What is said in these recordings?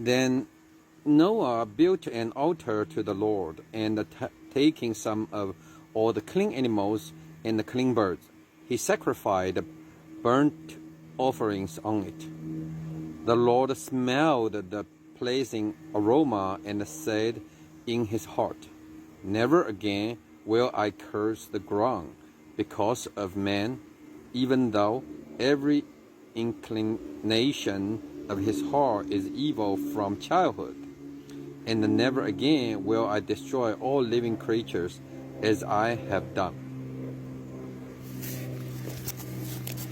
Then Noah built an altar to the Lord, and taking some of all the clean animals and the clean birds, he sacrificed burnt offerings on it. The Lord smelled the pleasing aroma and said in his heart, "Never again will I curse the ground because of man, even though every inclination of his heart is evil from childhood. And never again will I destroy all living creatures as I have done."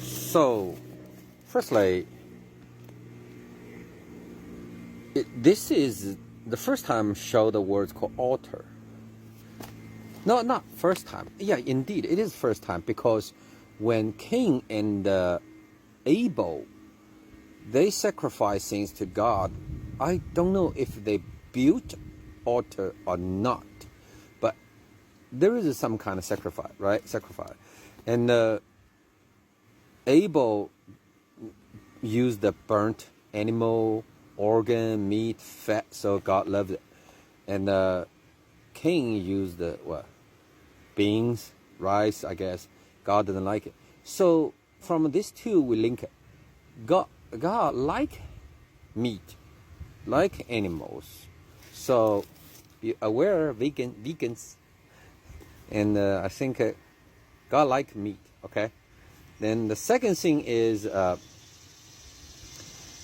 So, firstly, this is the first time show the words called altar. No, not first time. Yeah, indeed, it is first time, because when Cain and Abel, they sacrifice things to God, I don't know if they built altar or not, but there is some kind of sacrifice, right? Sacrifice. And Abel used the burnt animal, organ, meat, fat, so God loved it. And Cain used the beans, rice, I guess. God didn't like it. So from these two, we link it. God like meat, like animals. So be aware, vegans. And I think God like meat, okay? Then the second thing is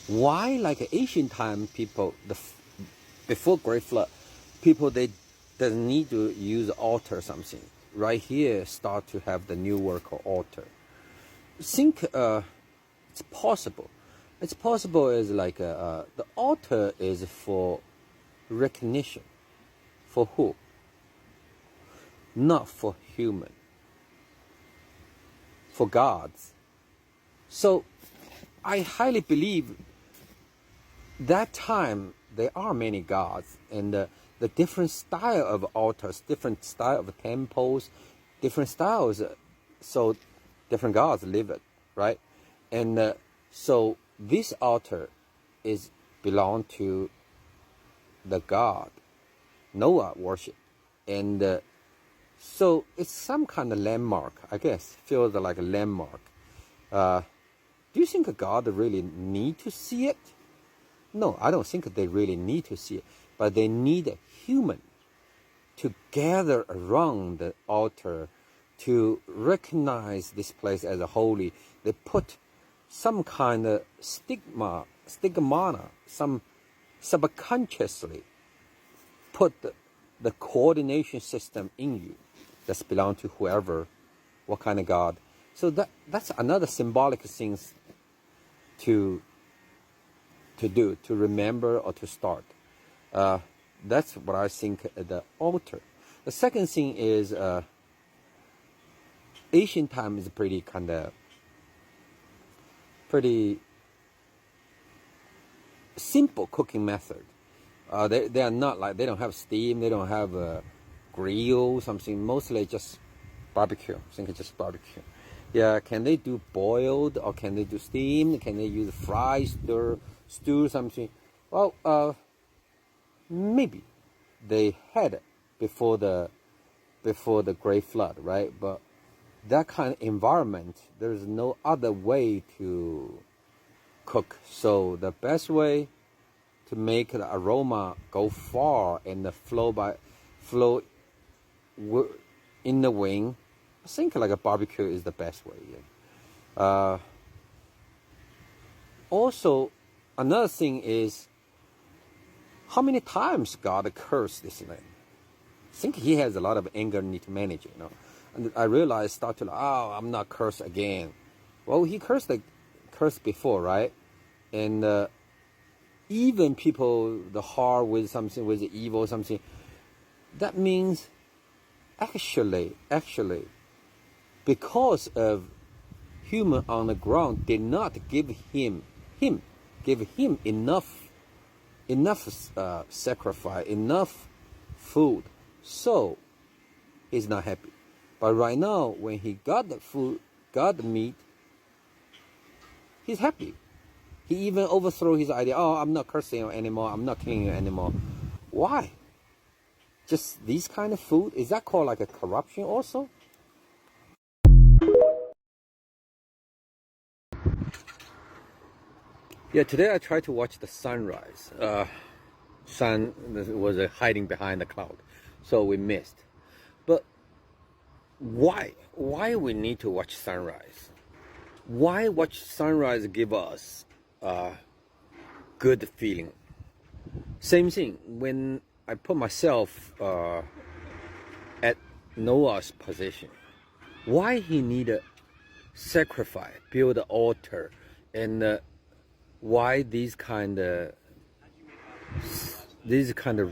why, like ancient time people, before Great Flood, people, they doesn't need to use altar or something. Right here start to have the new word called altar. I think it's possible. It's possible is like the altar is for recognition. For who? Not for human. For gods. So I highly believe that time there are many gods, and the different style of altars, different style of temples, different styles, so different gods live it, right? And so this altar is belong to the God Noah worship, and so it's some kind of landmark, I guess. Feels like a landmark. Do you think God really need to see it? No, I don't think they really need to see it, but they need a human to gather around the altar to recognize this place as a holy. They put some kind of stigmata, some subconsciously put the coordination system in you that's belong to whoever, what kind of God. So that's another symbolic things to do, to remember or to start. That's what I think the altar. The second thing is Asian time is pretty simple cooking method. They are not like, they don't have steam, they don't have a grill, something. Mostly just barbecue. I think it's just barbecue. Yeah, can they do boiled or can they do steam? Can they use fry, stew something? Well, maybe they had it before the Great Flood, right? But that kind of environment, there's no other way to cook. So the best way to make the aroma go far and the flow in the wind, I think like a barbecue is the best way. Yeah. Also, another thing is how many times God cursed this land. I think he has a lot of anger need to manage, you know. And I realized, I'm not cursed again. Well, he cursed before, right? And even people, the heart with something, with evil, something, that means actually, because of human on the ground did not give him enough sacrifice, enough food, so he's not happy. But right now, when he got the food, got the meat, he's happy. He even overthrew his idea. Oh, I'm not cursing you anymore. I'm not killing you anymore. Why? Just these kind of food? Is that called like a corruption also? Yeah, today I tried to watch the sunrise. Sun was hiding behind the cloud, so we missed. But why? Why we need to watch sunrise? Why watch sunrise give us good feeling? Same thing when I put myself at Noah's position. Why he needed sacrifice, build an altar, and why these kind of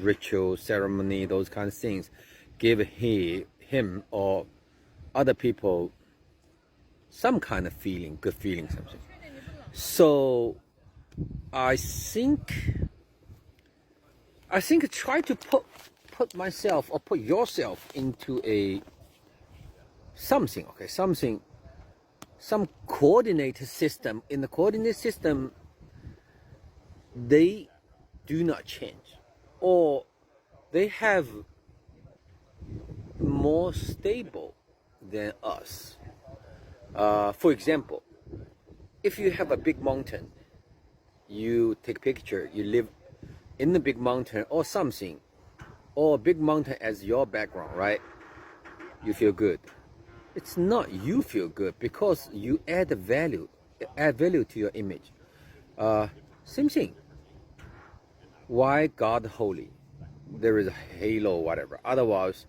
ritual, ceremony, those kind of things give him or other people some kind of feeling, good feeling, something. So I think try to put myself or put yourself into something, okay, some coordinated system. In the coordinate system, they do not change, or they have more stable than us. For example, if you have a big mountain, you take picture, you live in the big mountain or something, or a big mountain as your background, right? You feel good. It's not you feel good because you add value to your image. Same thing. Why God holy? There is a halo, whatever. Otherwise,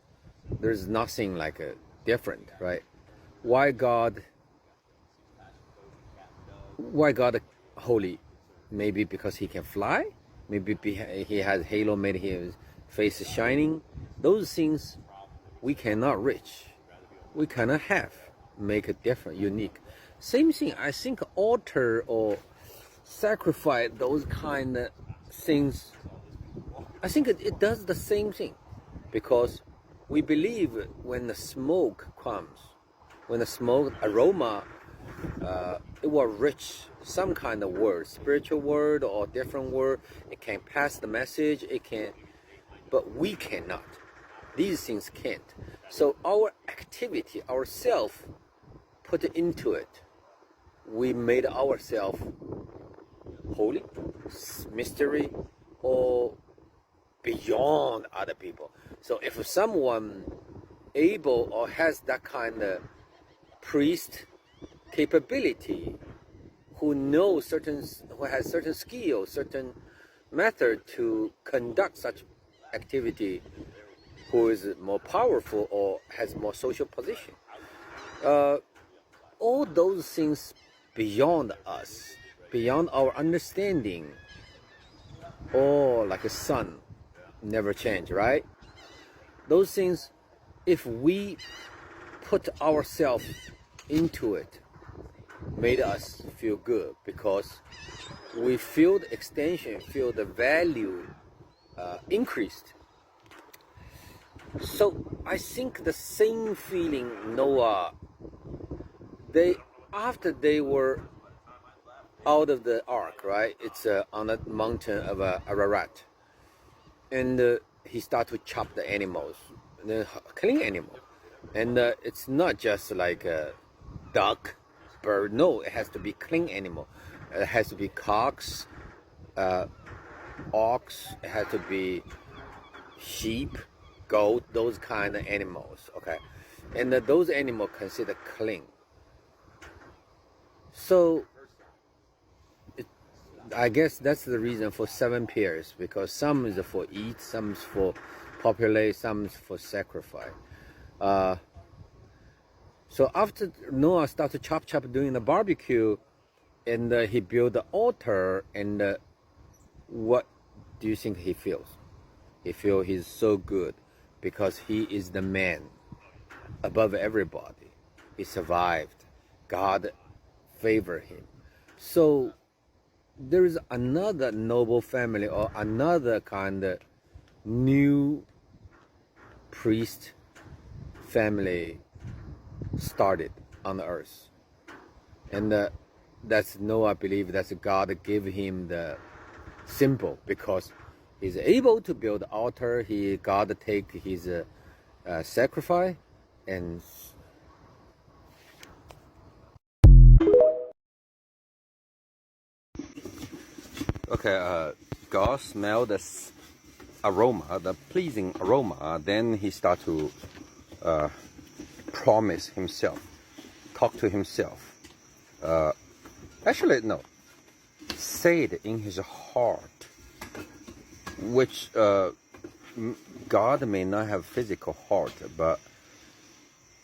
there's nothing like a different, right? Why God holy? Maybe because he can fly. Maybe he has halo, made his face shining. Those things we cannot reach. We cannot have. Make it different, unique. Same thing. I think altar or sacrifice, those kind of things, I think it does the same thing, because we believe when the smoke comes, when the smoke aroma, it will reach some kind of word, spiritual word or different word. It can pass the message. It can, but we cannot. These things can't. So our activity, ourself, put into it. We made ourselves holy, mystery, or beyond other people. So if someone able or has that kind of priest capability, who has certain skill, certain method to conduct such activity, who is more powerful or has more social position, all those things beyond us, beyond our understanding, or like a sun, never change, right? Those things, if we put ourselves into it, made us feel good, because we feel the extension, feel the value increased. So I think the same feeling Noah, after they were out of the ark, right? It's on the mountain of Ararat, and he started to chop the animals, the clean animal, and it's not just like a duck, bird. No, it has to be clean animal. It has to be cocks, ox. It has to be sheep, goat. Those kind of animals. Okay, and those animals considered clean. So I guess that's the reason for 7 pairs, because some is for eat, some is for populate, some is for sacrifice. So after Noah started chop doing the barbecue, and he built the altar, and what do you think he feels? He feels he's so good because he is the man above everybody. He survived. God favored him. So there is another noble family or another kind of new priest family started on the earth, and that's no, I believe that's God gave him the symbol because he's able to build altar. God take his sacrifice and okay. God smelled the aroma, the pleasing aroma. Then he start to promise himself, talk to himself. Actually, no, say it in his heart, which God may not have physical heart, but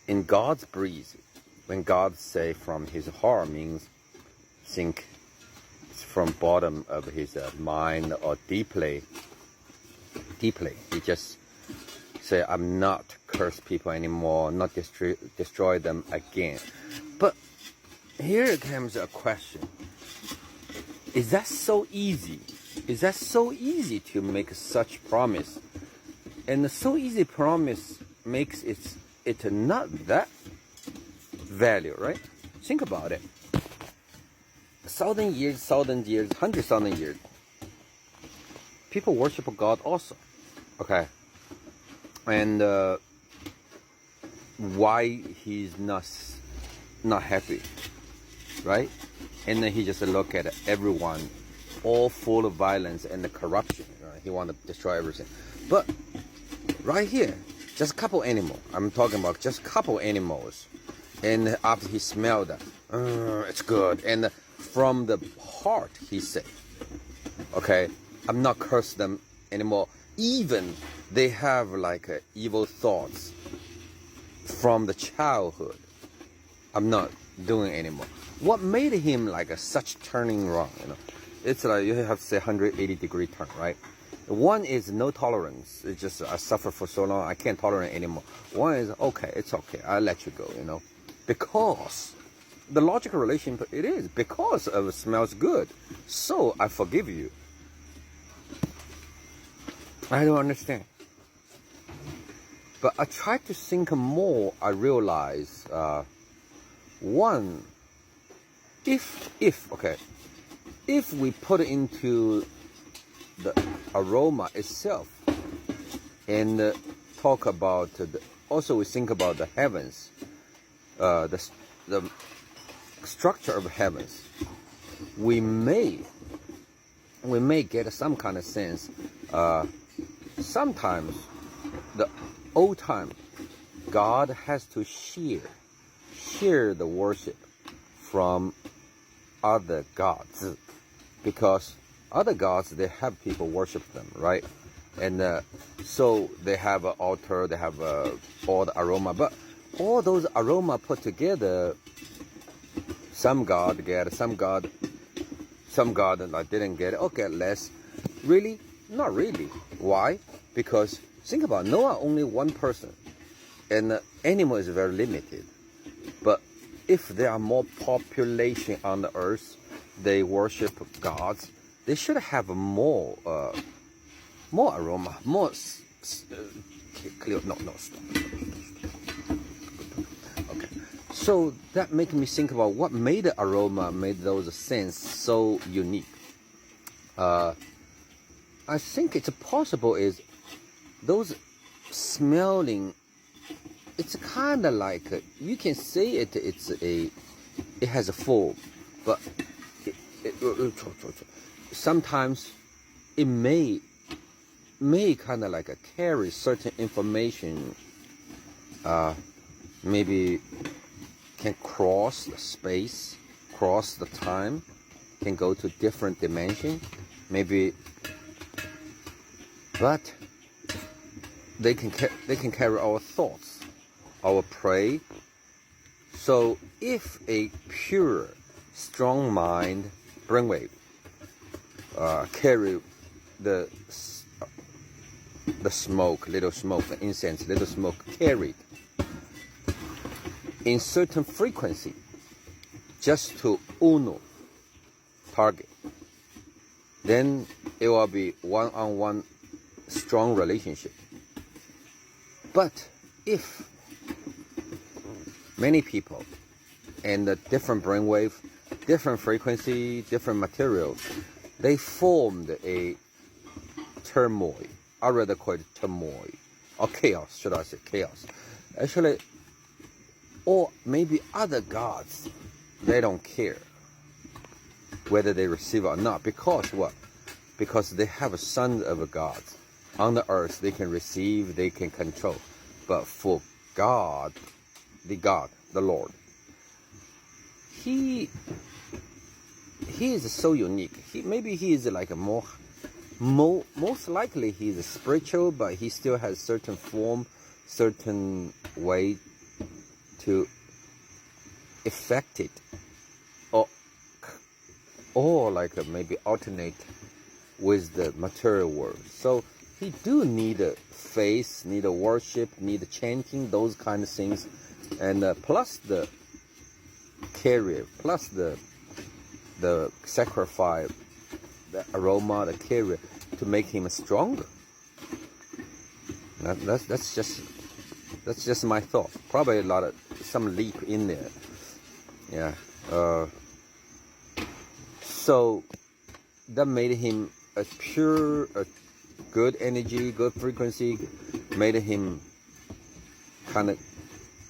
in God's breeze, when God say from his heart means think from bottom of his mind or deeply, he just say, I'm not curse people anymore, not destroy them again. But here comes a question. Is that so easy? Is that so easy to make such promise? And so easy promise makes it not that value, right? Think about it. 1,000 years, 100,000 years, people worship God also. Okay. And why he's not happy, right? And then he just look at everyone, all full of violence and the corruption. Right? He want to destroy everything. But right here, just a couple animals. I'm talking about just a couple animals. And after he smelled that, it's good. And from the heart, he said, okay, I'm not curse them anymore. Even they have like evil thoughts from the childhood, I'm not doing anymore. What made him like such turning wrong? It's like you have to say 180-degree turn, right? One is no tolerance. It's just I suffer for so long, I can't tolerate anymore. One is okay, it's okay, I'll let you go, because the logical relationship it is because of it smells good, so I forgive you. I don't understand. But I try to think more. I realize one, if we put it into the aroma itself and talk about also we think about the heavens, the structure of heavens, we may get some kind of sense. Sometimes the old time God has to share the worship from other gods, because other gods, they have people worship them, right? And so they have an altar, they have all the aroma, but all those aroma put together, some god get it, some god didn't get it, okay, less. Really? Not really. Why? Because think about Noah, only one person, and animal is very limited. But if there are more population on the earth, they worship gods, they should have more aroma, more clear. No, stop. Okay. So that makes me think about what made the aroma, made those scents so unique. I think it's possible is those smelling. It's kind of like you can say it has a form, but sometimes it may kind of like carry certain information. Maybe can cross the space, cross the time, can go to different dimension, maybe. But they can carry our thoughts, our prey. So if a pure, strong mind, brainwave, carry the smoke, little smoke, the incense, little smoke carried in certain frequency, just to uno target, then it will be one-on-one strong relationship. But if many people and the different brainwave different frequency, different materials, they formed a turmoil. I rather call it turmoil or chaos, should I say chaos. Actually, or maybe other gods, they don't care whether they receive or not. Because what? Because they have sons of gods. On the earth, they can receive, they can control. But for God, the Lord, He is so unique. Maybe he is like a most likely he is spiritual, but he still has certain form, certain way to affect it, or like maybe alternate with the material world. So he do need a faith, need a worship, need a chanting, those kind of things, and plus the carrier, plus the sacrifice, the aroma, the carrier, to make him stronger. That's just my thought. Probably a lot of some leap in there. Yeah. So that made him a pure, a good energy, good frequency, made him kind of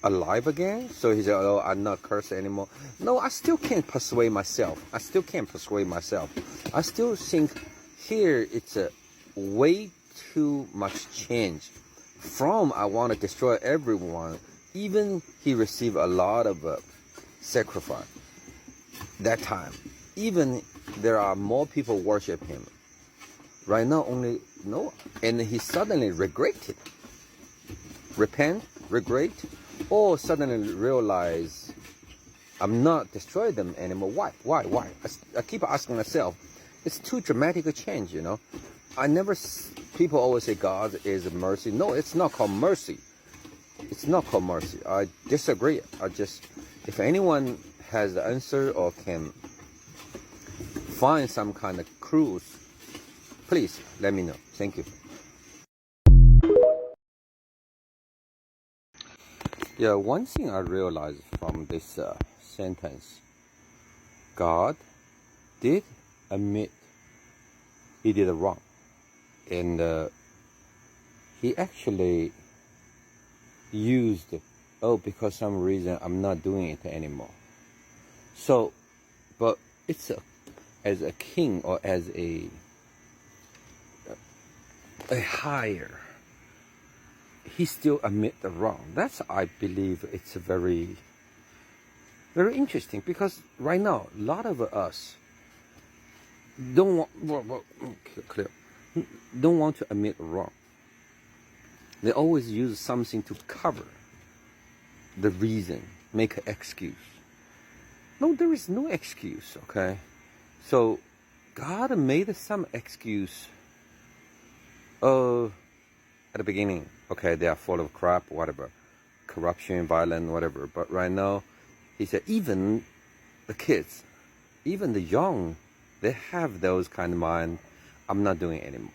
alive again. So he said, "Oh, I'm not cursed anymore." No, I still can't persuade myself. I still think here it's a way too much change. From I want to destroy everyone, even he received a lot of sacrifice that time. Even there are more people worship him. Right now only Noah. And he suddenly regretted. Repent, regret, or suddenly realize I'm not destroying them anymore. Why? I keep asking myself. It's too dramatic a change, you know. People always say God is mercy. No, it's not called mercy. It's not called mercy. I disagree. If anyone has the answer or can find some kind of clues, please let me know. Thank you. Yeah, one thing I realized from this sentence, God did admit he did wrong, and he actually used, because some reason I'm not doing it anymore. So, but it's as a king or as a higher, he still admit the wrong. That's, I believe, it's very, very interesting, because right now a lot of us don't want to admit wrong. They always use something to cover the reason, make an excuse. No, there is no excuse, okay? So God made some excuse at the beginning. Okay, they are full of crap, whatever, corruption, violence, whatever. But right now, he said even the kids, even the young, they have those kind of mind. I'm not doing it anymore.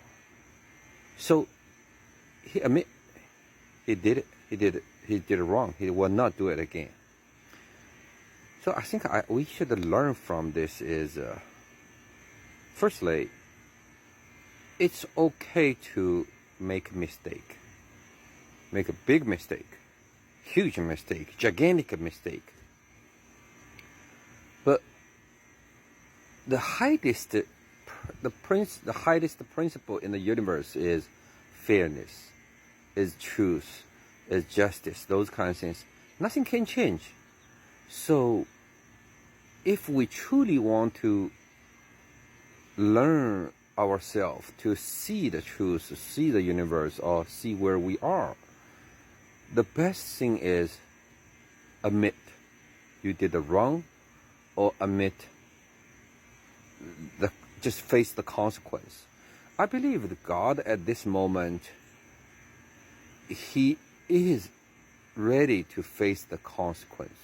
So he admit he did it wrong. He will not do it again. So I think we should learn from this is, firstly, it's okay to make a mistake. Make a big mistake, huge mistake, gigantic mistake. But the highest principle in the universe is fairness, is truth, is justice, those kind of things. Nothing can change. So if we truly want to learn ourselves to see the truth, to see the universe, or see where we are, the best thing is admit you did the wrong, or admit just face the consequence. I believe that God at this moment, he is ready to face the consequence.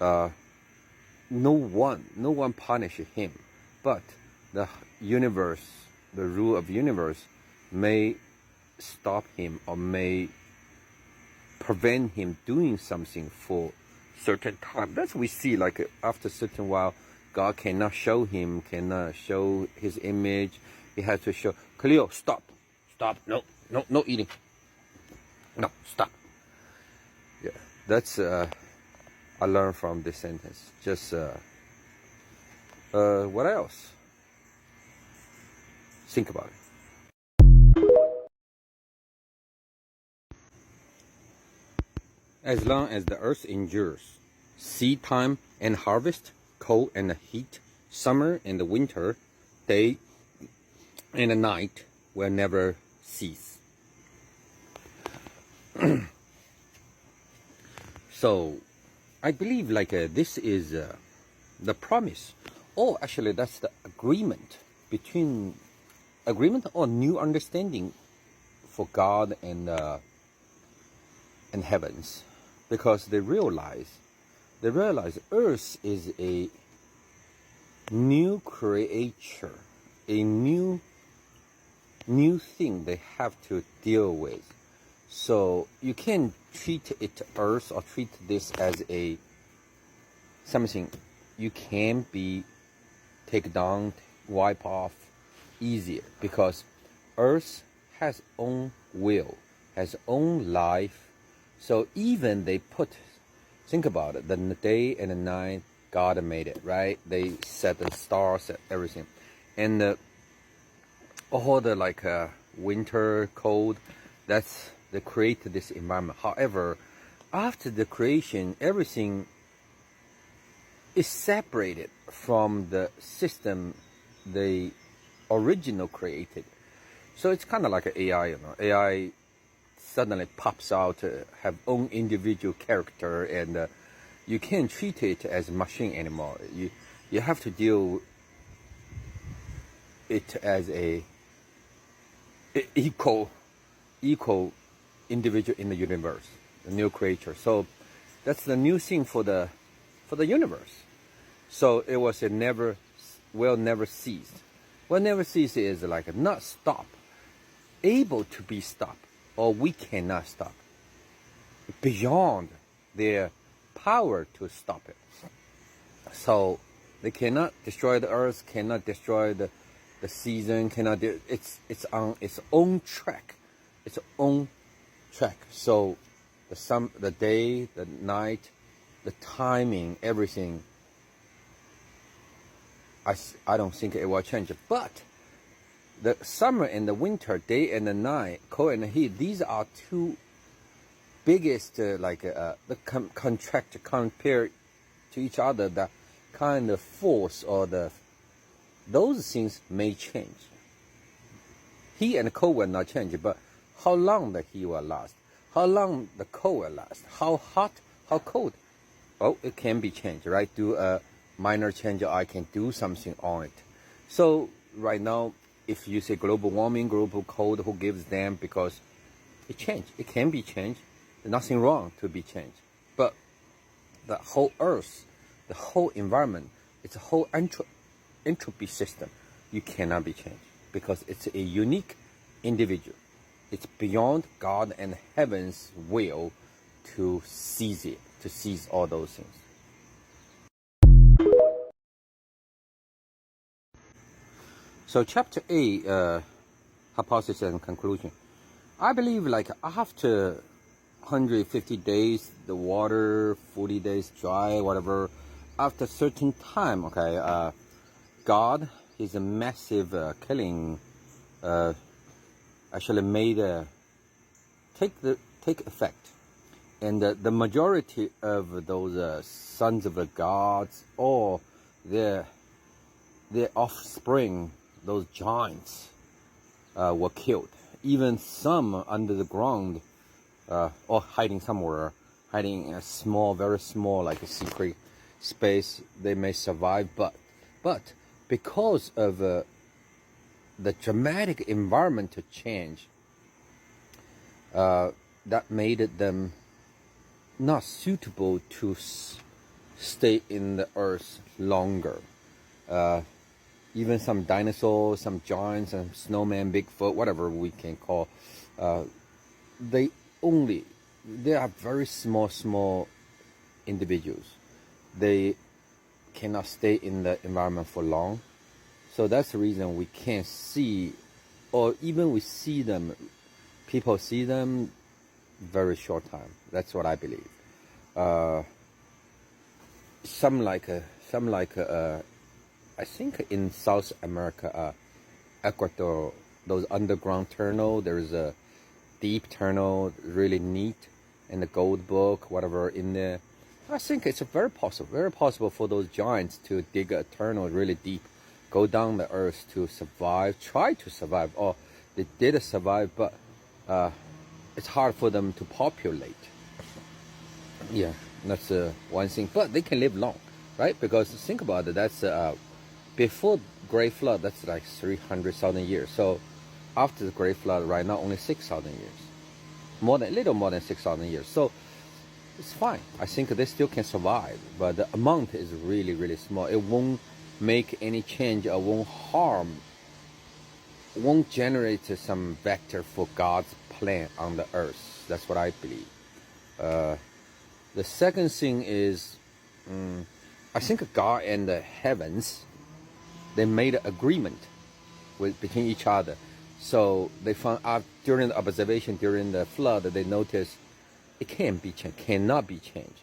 No one punish him, but the universe, the rule of universe, may stop him or may prevent him doing something for certain time. That's we see like after a certain while, God cannot show him, cannot show his image. He has to show, Khalil, stop, no eating, no, stop. Yeah, that's I learned from this sentence. Just what else? Think about it. As long as the earth endures, seed time and harvest, cold and heat, summer and the winter, day and the night will never cease. So, I believe like this is the promise, or actually that's the agreement or new understanding for God and heavens, because they realize Earth is a new creature, a new thing they have to deal with. So you can't treat it Earth or treat this as a something you can be take down, wipe off easier, because Earth has own will, has own life. So even they think about it, the day and the night, God made it, right? They set the stars, set everything. And all the like winter, cold, they create this environment. However, after the creation, everything is separated from the system they original created. So it's kind of like an AI, AI suddenly pops out, have own individual character, and you can't treat it as a machine anymore. You have to deal it as a equal individual in the universe, the new creature. So that's the new thing for the universe. So it was will never cease. Will never cease is like not stop, able to be stopped, or we cannot stop, beyond their power to stop it. So they cannot destroy the earth, cannot destroy the season, cannot do it's on its own track. So the day, the night, the timing, everything, I don't think it will change. But the summer and the winter, day and the night, cold and the heat, these are two biggest the contract compared to each other, the kind of force or those things may change. Heat and cold will not change, but how long the heat will last, how long the cold will last, how hot, how cold, it can be changed, right? Do a minor change, I can do something on it. So right now, if you say global warming, global cold, who gives them? Because it changed. It can be changed. There's nothing wrong to be changed. But the whole earth, the whole environment, it's a whole entropy system. You cannot be changed because it's a unique individual. It's beyond God and heaven's will to seize it, to seize all those things. So chapter 8, hypothesis and conclusion. I believe like after 150 days, the water, 40 days dry, whatever, after certain time, God, is a massive killing, actually made take effect. And the majority of those sons of the gods or their offspring, those giants, were killed. Even some under the ground, or hiding somewhere, hiding in a small, very small, like a secret space, they may survive. But because of the dramatic environmental change, that made them not suitable to stay in the earth longer. Even some dinosaurs, some giants, some snowman, Bigfoot, whatever we can call, they are very small individuals. They cannot stay in the environment for long. So that's the reason we can't see, or even we see them, people see them very short time. That's what I believe. Some like I think in South America, Ecuador, those underground tunnel, there's a deep tunnel, really neat, and the gold book, whatever in there. I think it's very possible for those giants to dig a tunnel really deep, go down the earth to survive, try to survive, or they did survive, but it's hard for them to populate. Yeah, that's one thing. But they can live long, right? Because think about it, that's before Great Flood, that's like 300,000 years. So after the Great Flood, right now only 6,000 years, little more than 6,000 years. So it's fine. I think they still can survive, but the amount is really, really small. It won't make any change or won't harm, won't generate some vector for God's plan on the earth. That's what I believe. The second thing is, I think God and the heavens, they made an agreement between each other. So they found out during the observation, during the flood, they noticed it can't be changed, cannot be changed,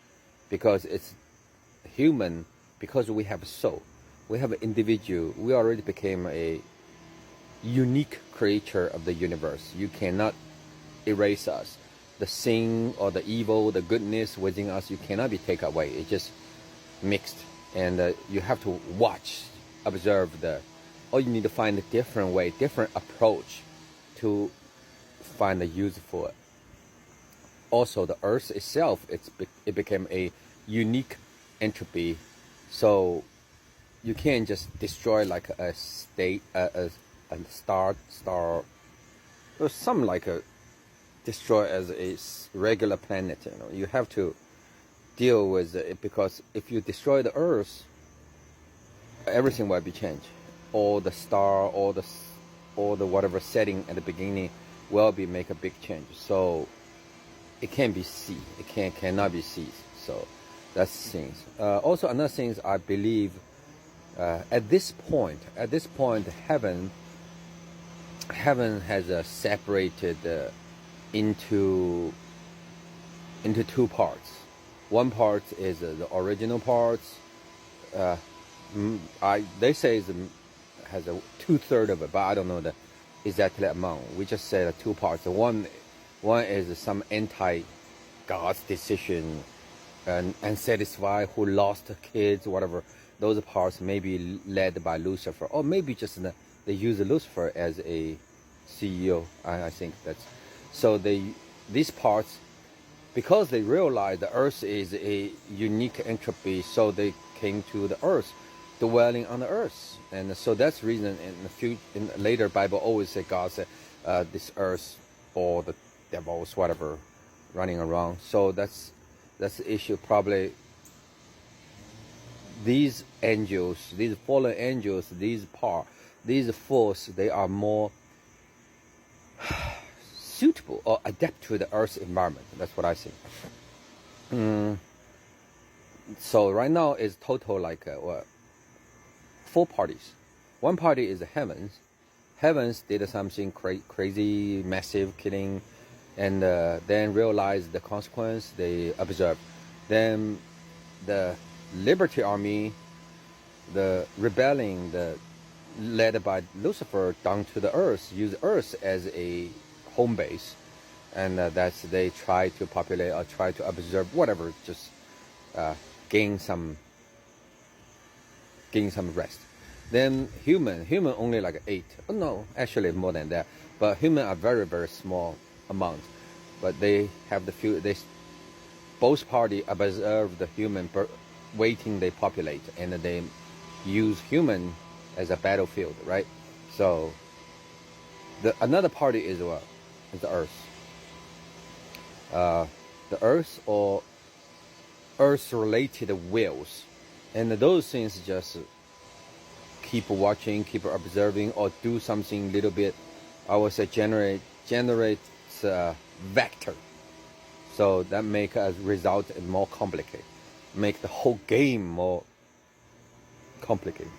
because it's human, because we have a soul, we have an individual, we already became a unique creature of the universe. You cannot erase us. The sin or the evil, the goodness within us, you cannot be taken away. It's just mixed, and you have to watch, observe or you need to find a different way, different approach to find a use for it. Also, the earth itself, it became a unique entropy, so you can't just destroy like a state, a star, or some like a destroy as a regular planet. You have to deal with it, because if you destroy the earth, everything will be changed. All the star, all the whatever setting at the beginning will be make a big change. So it can't be seen. It cannot be seized. So that's things. Also another thing is, I believe at this point, heaven has separated into two parts. One part is the original parts. They say has a 2/3 of it, but I don't know the exact amount. We just said two parts. One is some anti-God's decision and unsatisfied, who lost kids, whatever. Those parts may be led by Lucifer, or maybe just they use Lucifer as a CEO. I think that's so. These parts, because they realize the earth is a unique entropy, so they came to the earth, dwelling on the earth. And so that's the reason in the later Bible always say God said this earth, or the devils, whatever, running around. So that's the issue. Probably these angels, these fallen angels, these force, they are more suitable or adapt to the earth's environment. That's what I think. So right now is total like four parties. One party is the heavens. Heavens did something crazy, massive killing, and then realized the consequence. They observed. Then the Liberty Army, the rebelling, led by Lucifer, down to the earth, use earth as a home base, and that's they try to populate or try to observe whatever, just gain some rest. Then human only like 8. Oh, no, actually more than that. But human are very, very small amount. But they have both party observe the human waiting they populate, and they use human as a battlefield, right? So another party is what? Is the earth. The earth or earth-related wills, and those things just keep watching, keep observing, or do something little bit. I would say generates vector, so that make a result more complicated. make the whole game more complicated.